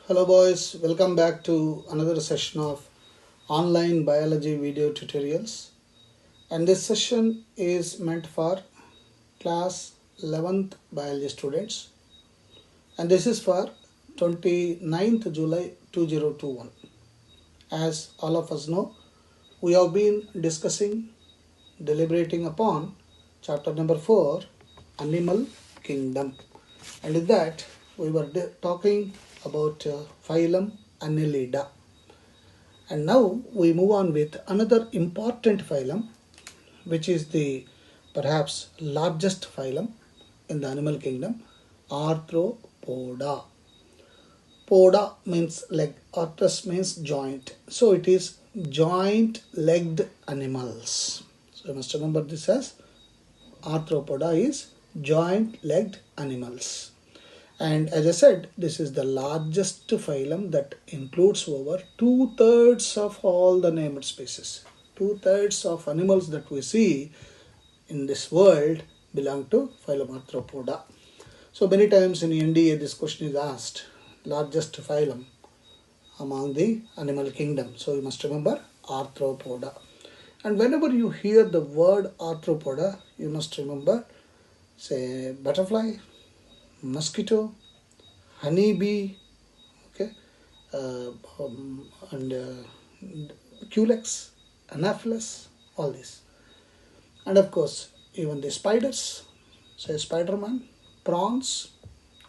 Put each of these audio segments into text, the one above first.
Hello boys, welcome back to another session of online biology video tutorials. And this session is meant for class 11th biology students. And this is for 29th July 2021. As all of us know, we have been discussing, deliberating upon chapter number 4, Animal Kingdom. And with that, we were talking about phylum Annelida. And now we move on with another important phylum, which is the perhaps largest phylum in the animal kingdom, Arthropoda. Poda means leg, arthros means joint. So it is joint-legged animals. So you must remember this as Arthropoda is joint-legged animals. And as I said, this is the largest phylum that includes over 2/3 of all the named species. 2/3 of animals that we see in this world belong to phylum Arthropoda. So many times in NDA this question is asked, largest phylum among the animal kingdom. So you must remember Arthropoda. And whenever you hear the word Arthropoda, you must remember, say, butterfly, mosquito, honeybee, okay, and culex, anopheles, all this. And of course, even the spiders, say Spider-Man, prawns,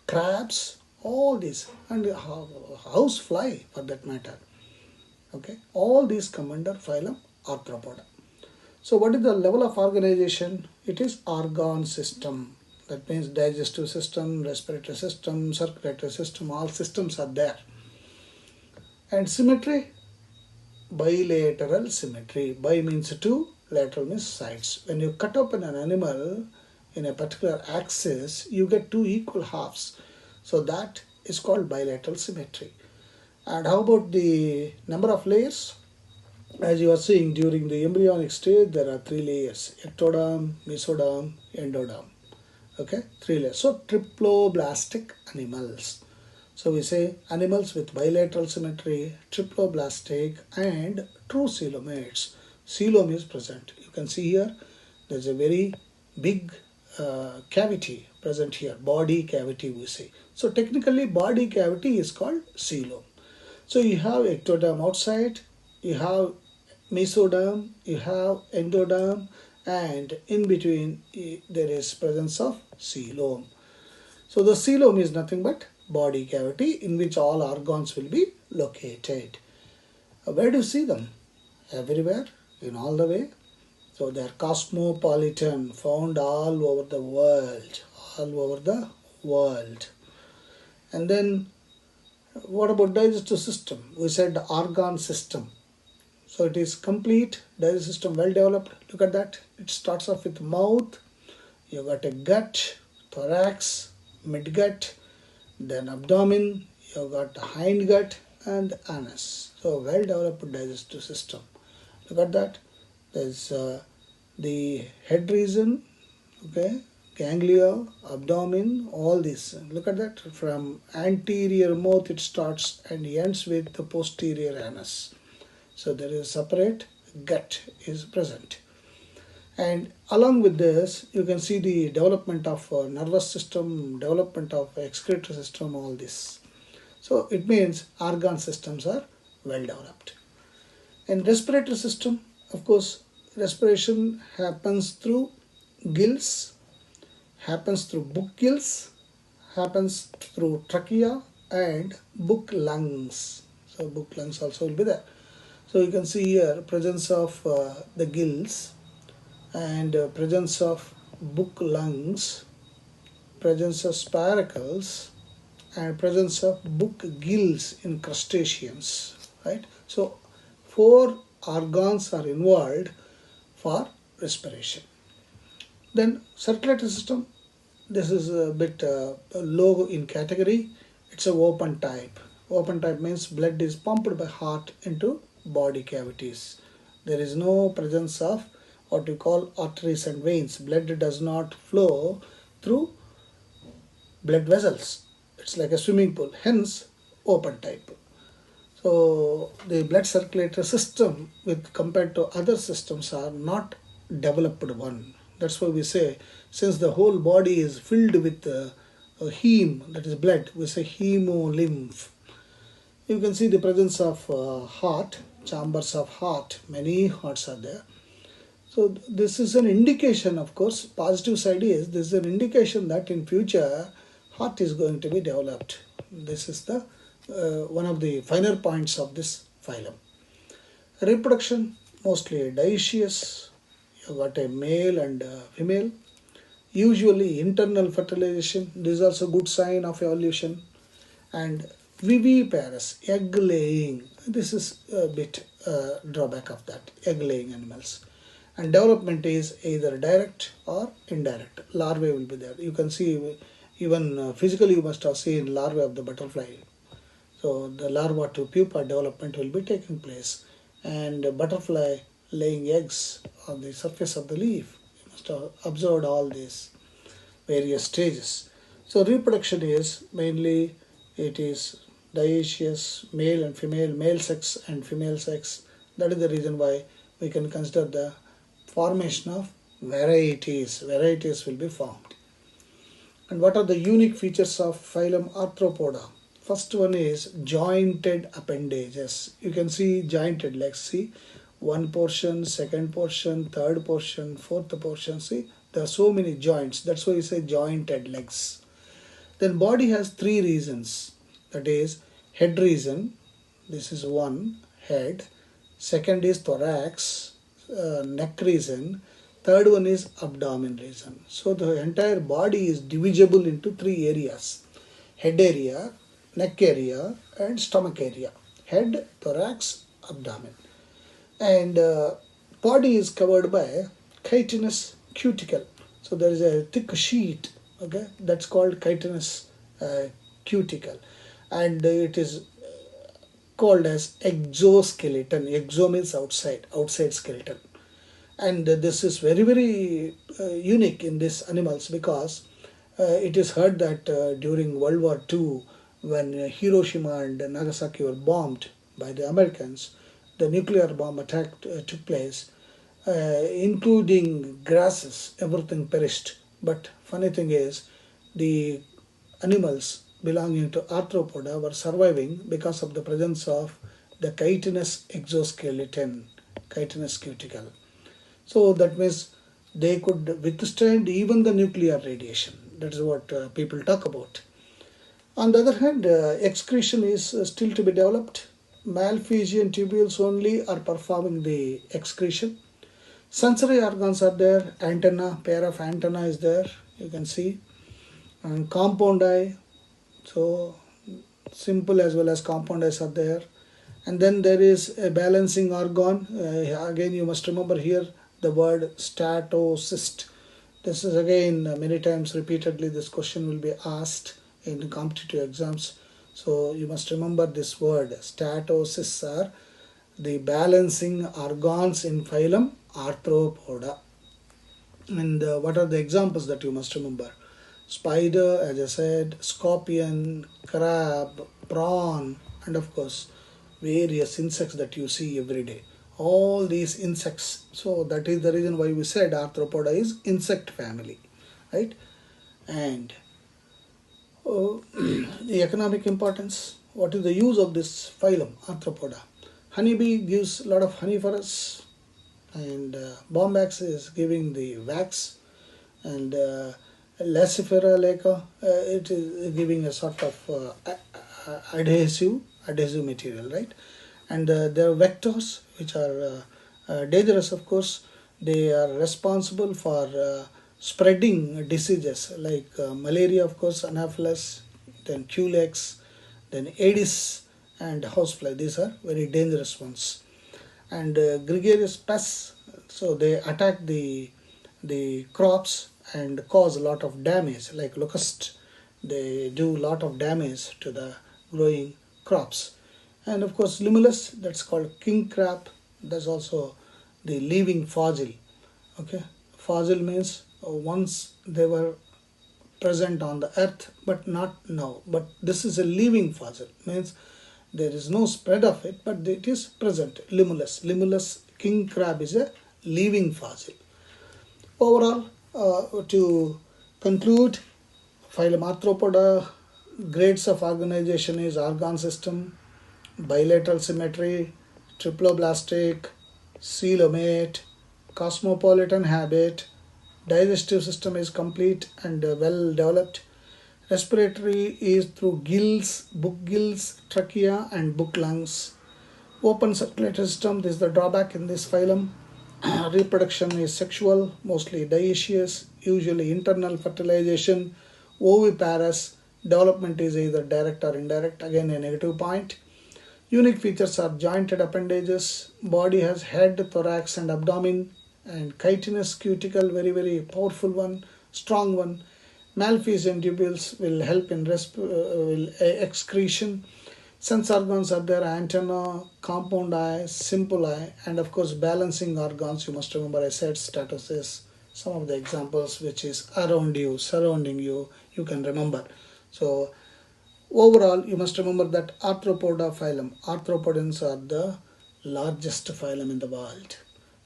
crabs, all these, and house fly for that matter. Okay, all these come under phylum Arthropoda. So what is the level of organization? It is organ system. That means digestive system, respiratory system, circulatory system, all systems are there. And symmetry, bilateral symmetry. Bi means two, lateral means sides. When you cut open an animal in a particular axis, you get two equal halves. So that is called bilateral symmetry. And how about the number of layers? As you are seeing, during the embryonic stage, there are 3 layers: ectoderm, mesoderm, endoderm. Okay, 3 layers. So triploblastic animals. So we say animals with bilateral symmetry, triploblastic, and true coelomates. Coelom is present. You can see here there's a very big cavity present here, body cavity we say. So technically body cavity is called coelom. So you have ectoderm outside, you have mesoderm, you have endoderm, and in between there is presence of coelom. So the coelom is nothing but body cavity in which all organs will be located. Where do you see them? Everywhere, in all the way. So they are cosmopolitan, found all over the world, all over the world. And then what about digestive system? We said organ system. So it is complete, digestive system well developed. Look at that. It starts off with mouth. You got a gut, thorax, midgut, then abdomen. You got hindgut and anus. So well developed digestive system. Look at that. There's the head region, okay, ganglia, abdomen, all this. Look at that. From anterior mouth it starts and ends with the posterior anus. So there is a separate gut is present. And along with this, you can see the development of nervous system, development of excretory system, all this. So it means organ systems are well developed. And respiratory system, of course, respiration happens through gills, happens through book gills, happens through trachea and book lungs. So book lungs also will be there. So you can see here presence of the gills and presence of book lungs, presence of spiracles, and presence of book gills in crustaceans, right? So 4 organs are involved for respiration. Then circulatory system, this is a bit low in category. It's a open type. Open type means blood is pumped by heart into body cavities. There is no presence of what we call arteries and veins. Blood does not flow through blood vessels. It's like a swimming pool. Hence, open type. So the blood circulatory system with compared to other systems are not developed one. That's why we say, since the whole body is filled with heme, that is blood, we say hemolymph. You can see the presence of heart, chambers of heart, many hearts are there. So this is an indication, of course, positive side is this is an indication that in future heart is going to be developed. This is the one of the finer points of this phylum. Reproduction, mostly dioecious. You got a male and female. Usually internal fertilization. This is also good sign of evolution. And viviparous, egg laying. This is a bit drawback of that, egg laying animals. And development is either direct or indirect. Larvae will be there. You can see even physically you must have seen larvae of the butterfly. So the larva to pupa development will be taking place, and butterfly laying eggs on the surface of the leaf. You must have observed all these various stages. So reproduction is mainly, it is dioecious, male and female, male sex and female sex. That is the reason why we can consider the formation of varieties. Varieties will be formed. And what are the unique features of phylum Arthropoda? First one is jointed appendages. You can see jointed legs. See, one portion, second portion, third portion, fourth portion. See, there are so many joints. That's why you say jointed legs. Then body has three regions. That is head region. This is one, head. Second is thorax, neck region. Third one is abdomen region. So the entire body is divisible into three areas: head area, neck area, and stomach area. Head, thorax, abdomen. And body is covered by chitinous cuticle. So there is a thick sheet, okay, that's called chitinous cuticle, and it is called as exoskeleton. Exo means outside, outside skeleton. And this is very unique in these animals, because it is heard that during World War II, when Hiroshima and Nagasaki were bombed by the Americans, the nuclear bomb attack took place, including grasses, everything perished. But funny thing is, the animals belonging to Arthropoda were surviving because of the presence of the chitinous exoskeleton, chitinous cuticle. So that means they could withstand even the nuclear radiation. That is what people talk about. On the other hand, excretion is still to be developed. Malphizian tubules only are performing the excretion. Sensory organs are there. Antenna, pair of antenna is there, you can see. And compound eye. So simple as well as compound eyes are there. And then there is a balancing organ. Again, you must remember here the word statocyst. This is again many times repeatedly this question will be asked in competitive exams. So you must remember this word. Statocysts are the balancing organs in phylum Arthropoda. And what are the examples that you must remember? Spider, as I said, scorpion, crab, prawn, and of course various insects that you see every day. All these insects. So that is the reason why we said Arthropoda is insect family, right? And the economic importance. What is the use of this phylum Arthropoda? Honeybee gives a lot of honey for us, and bombax is giving the wax, and Lacifera leca, it is giving a sort of adhesive material, right? And there are vectors which are dangerous, of course. They are responsible for spreading diseases like malaria, of course, Anopheles, then Culex, then Aedes, and housefly. These are very dangerous ones. And gregarious pests, so they attack the crops and cause a lot of damage, like locust. They do a lot of damage to the growing crops. And of course, limulus, that's called king crab. That's also the living fossil. Okay, fossil means once they were present on the earth, but not now. But this is a living fossil, means there is no spread of it, but it is present. Limulus king crab is a living fossil. Overall, to conclude, phylum Arthropoda, grades of organization is organ system, bilateral symmetry, triploblastic, coelomate, cosmopolitan habit, digestive system is complete and well developed. Respiratory is through gills, book gills, trachea and book lungs. Open circulatory system, this is the drawback in this phylum. Reproduction is sexual, mostly dioecious, usually internal fertilization, oviparous. Development is either direct or indirect, again a negative point. Unique features are jointed appendages. Body has head, thorax and abdomen, and chitinous cuticle, very powerful one, strong one. Malphys and tubules will help in excretion. Sense organs are there: antenna, compound eye, simple eye, and of course balancing organs. You must remember I said status is some of the examples which is around you, surrounding you, you can remember. So overall you must remember that Arthropoda phylum, arthropodans are the largest phylum in the world.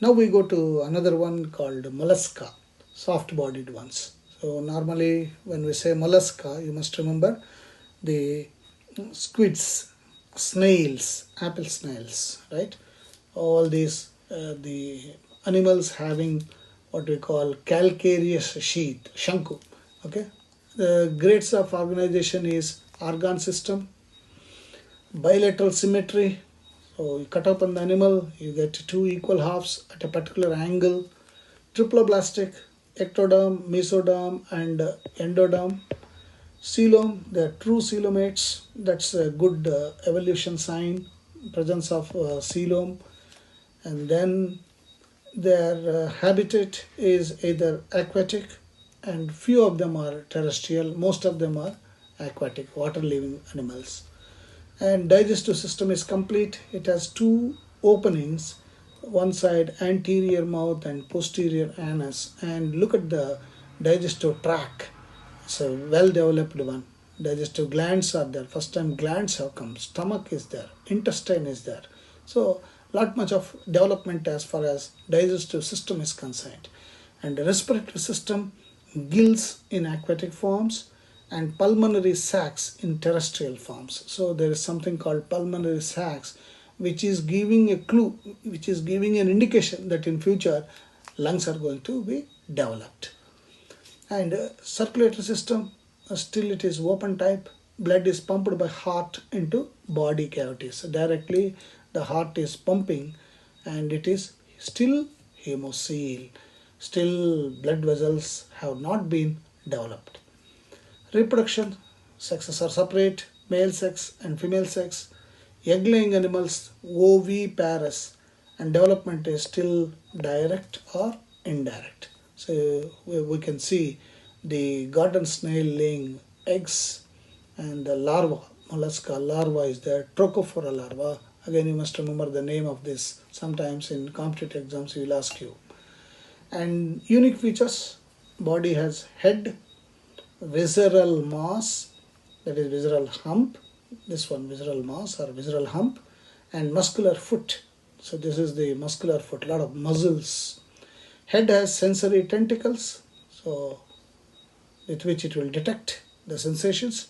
Now we go to another one called mollusca, soft bodied ones. So normally when we say mollusca, you must remember the squids, snails, apple snails, right? All these the animals having what we call calcareous sheath, shanku. Okay, the grades of organization is organ system, bilateral symmetry. So you cut open the animal, you get two equal halves at a particular angle. Triploblastic, ectoderm, mesoderm and endoderm. Coelom, they are true coelomates. That's a good evolution sign, presence of coelom. And then their habitat is either aquatic, and few of them are terrestrial, most of them are aquatic, water living animals. And digestive system is complete. It has two openings, one side anterior mouth and posterior anus. And look at the digestive tract. It's a well developed one. Digestive glands are there. First time glands have come. Stomach is there. Intestine is there. So lot much of development as far as digestive system is concerned. And the respiratory system, gills in aquatic forms and pulmonary sacs in terrestrial forms. So there is something called pulmonary sacs, which is giving a clue, which is giving an indication that in future lungs are going to be developed. And circulatory system, still it is open type. Blood is pumped by heart into body cavities. So directly the heart is pumping and it is still hemocoel. Still blood vessels have not been developed. Reproduction, sexes are separate, male sex and female sex. Egg-laying animals, oviparous, and development is still direct or indirect. So we can see the garden snail laying eggs, and the larva, mollusca larva is there, trochophora larva. Again, you must remember the name of this. Sometimes in competitive exams he will ask you. And unique features, body has head, visceral mass, that is visceral hump, this one visceral mass or visceral hump, and muscular foot. So this is the muscular foot, lot of muscles. Head has sensory tentacles, so with which it will detect the sensations.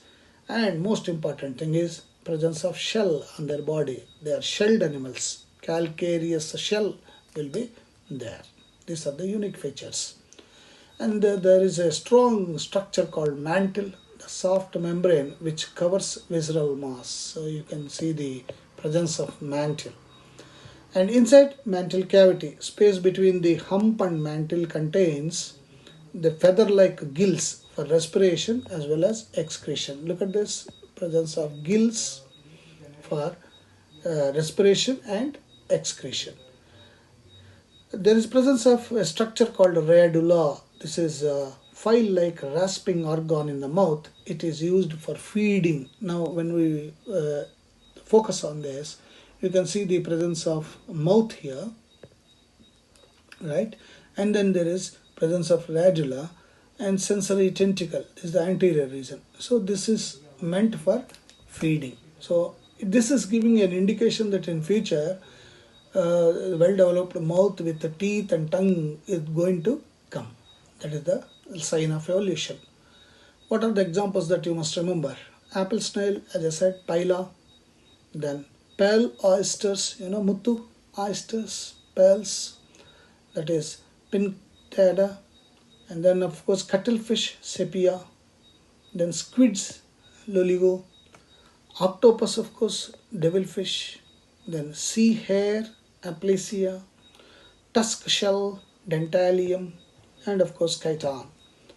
And most important thing is presence of shell on their body. They are shelled animals. Calcareous shell will be there. These are the unique features. And there is a strong structure called mantle, the soft membrane which covers visceral mass. So you can see the presence of mantle. And inside mantle cavity, space between the hump and mantle contains the feather-like gills for respiration as well as excretion. Look at this, presence of gills for respiration and excretion. There is presence of a structure called radula. This is a file-like rasping organ in the mouth. It is used for feeding. Now when we focus on this, you can see the presence of mouth here, right? And then there is presence of radula, and sensory tentacle. This is the anterior region. So this is meant for feeding. So this is giving an indication that in future well-developed mouth with the teeth and tongue is going to come. That is the sign of evolution. What are the examples that you must remember? Apple snail, as I said, Pyla. Then pearl oysters, muttu oysters, pearls, that is Pinctada. And then of course cuttlefish, Sepia. Then squids, Loligo. Octopus, of course, devilfish. Then sea hare, Aplysia. Tusk shell, Dentalium. And of course chiton.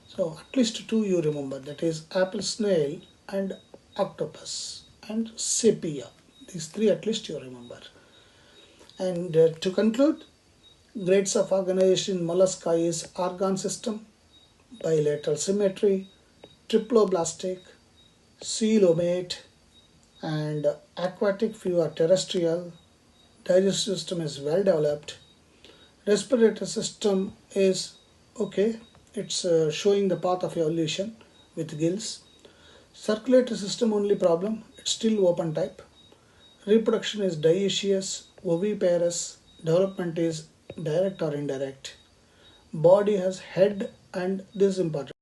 So at least two you remember, that is apple snail and octopus and sepia. These three at least you remember. And to conclude, grades of organization in mollusca is organ system, bilateral symmetry, triploblastic, coelomate, and aquatic few are terrestrial. Digestive system is well developed. Respiratory system is okay. It's showing the path of evolution with gills. Circulatory system only problem, it's still open type. Reproduction is dioecious, oviparous. Development is direct or indirect. Body has head, and this is important.